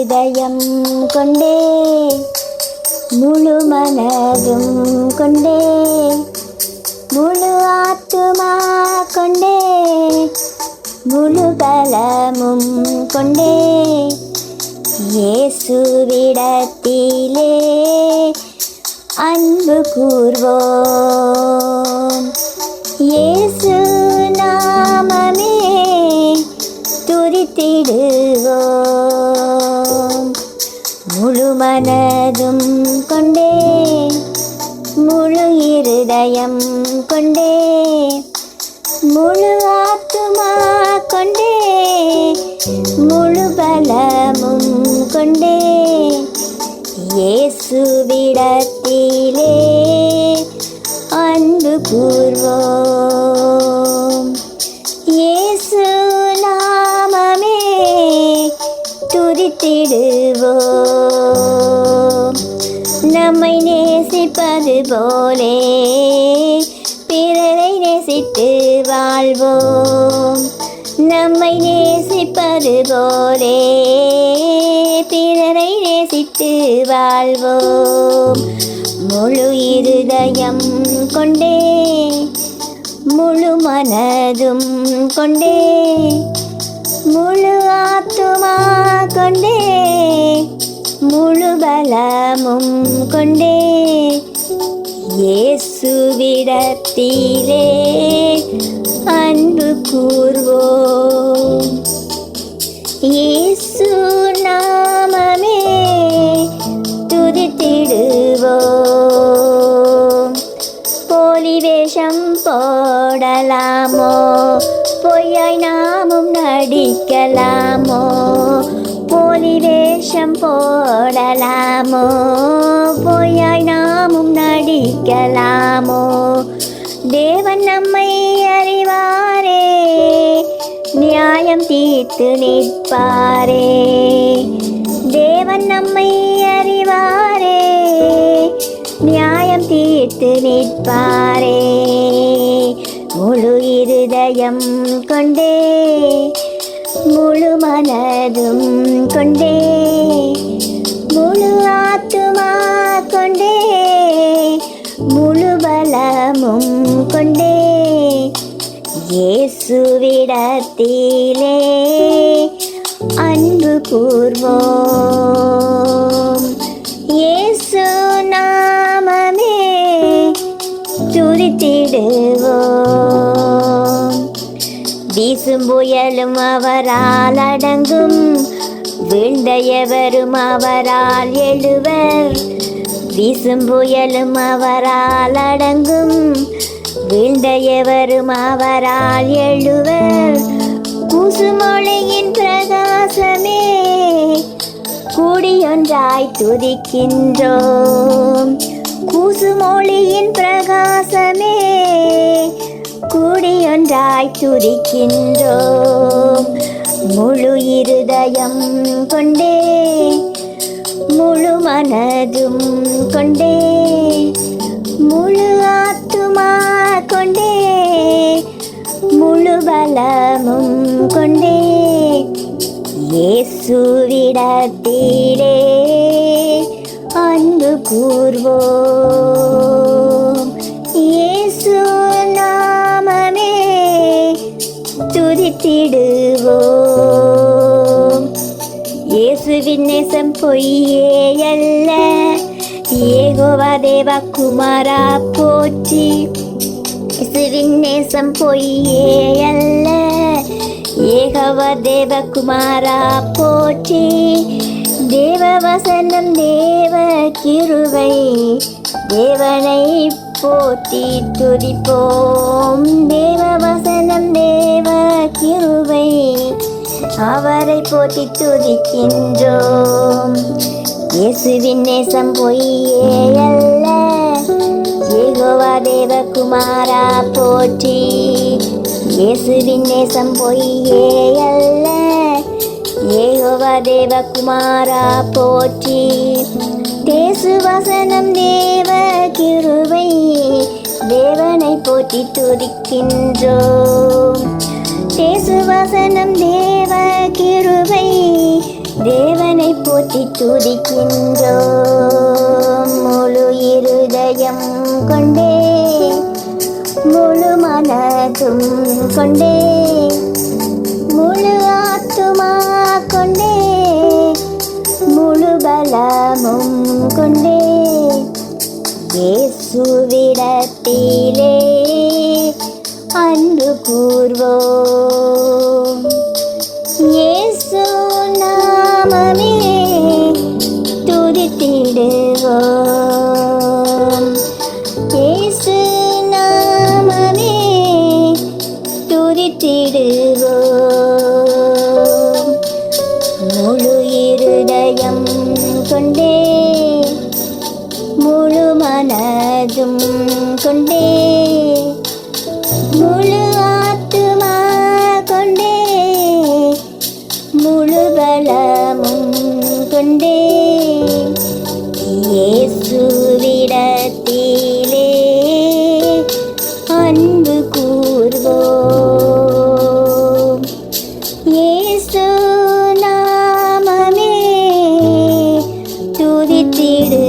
இருதயம் கொண்டே முழு மனதும் கொண்டே முழு ஆத்துமா கொண்டே முழு பலமும் கொண்டே இயேசுவிடத்திலே அன்பு கூர்வோம். இயேசு நாமமே துதித்திடுவோம். முழு மனதும் கொண்டே முழு இருதயம் கொண்டே முழு ஆத்துமா கொண்டே முழு பலமும் கொண்டே இயேசுவிடத்திலே அன்பு கூர்வோம். இயேசு நாமமே துதித்திடுவோம். நம்மை நேசிப்பது போலே பிறரை நேசித்து வாழ்வோம். நம்மை நேசிப்பது போலே பிறரை நேசித்து வாழ்வோம். முழு இருதயம் கொண்டே முழு மனதும் கொண்டே முழு ஆத்துமா கொண்டே முழு பலமும் கொண்டே இயேசுவிடத்திலே அன்பு கூர்வோம். இயேசு நாமமே துதித்திடுவோம். போலி வேஷம் போடலாமோ, பொய்யாய் நாமும் நடிக்கலாமோ? போலி வேஷம் போடலாமோ, பொய்யாய் நாமும் நடிக்கலாமோ? தேவன் நம்மை அறிவாரே, நியாயம் தீர்த்து நிற்பாரே. தேவன் நம்மை அறிவாரே, நியாயம் தீர்த்து நிற்பாரே. முழு இருதயம் கொண்டே முழு மனதும் கொண்டே முழு ஆத்துமா கொண்டே முழு பலமும் கொண்டே இயேசுவிடத்திலே அன்பு கூர்வோம். இயேசு நாமமே துதித்திடுவோம். வீசும் புயலும் அவரால் அடங்கும், வீழ்ந்த எவரும் அவரால் எழுவர். வீசும் புயலும் அவரால் அடங்கும், வீழ்ந்த எவரும் அவரால் எழுவர். கூசுமொழியின் பிரகாசமே கூடியொன்றாய் துதிக்கின்றோம். கூசுமொழியின் பிரகாசமே கூடியொன்றாய் துதிக்கின்றோம். முழு இருதயம் கொண்டே முழு மனதும் கொண்டே முழு ஆத்துமா கொண்டே முழு பலமும் கொண்டே இயேசுவிடத்திலே அன்பு கூர்வோம். இயேசு நாமமே துதித்திடுவோம். இயேசுவின் நேசம் பொய்யே அல்ல, யெகோவா தேவா குமாரா போற்றி. இயேசுவின் நேசம் பொய்யே அல்ல, யெகோவா தேவ குமாரா போற்றி. தேவ வசனம் தேவ கிருபை, தேவனை போற்றி துதிப்போம். தேவ வசனம் தேவ கிருபை, அவரை போற்றி துதிக்கின்றோம். இயேசுவின் நேசம் பொய்யே அல்ல, யெகோவா தேவ குமாரா போற்றி. இயேசுவின் நேசம் பொய்யே அல்ல, யெகோவா தேவ குமாரா போற்றி. தேசு வசனம் தேவ கிருபை, தேவனை போற்றி துதிக்கின்றோம். தேசு வசனம் தேவ கிருபை, தேவனை போற்றி துதிக்கின்றோம். முழு இருதயம் கொண்டே முழு மனதும் கொண்டே முழு ஆத்துமா கொண்டே முழு பலமும் கொண்டே இயேசுவிடத்திலே அன்பு கூர்வோம். இயேசு நாமமே துதித்திடுவோம். இயேசு நாமமே துதித்திடுவோம். முழு இருதயம் கொண்டே முழு மனதும் கொண்டே முழு ஆத்துமா கொண்டே முழு பலமும் கொண்டே இயேசுவிடத்திலே அன்பு கூர்வோம். இயேசு நாமமே துதித்திடு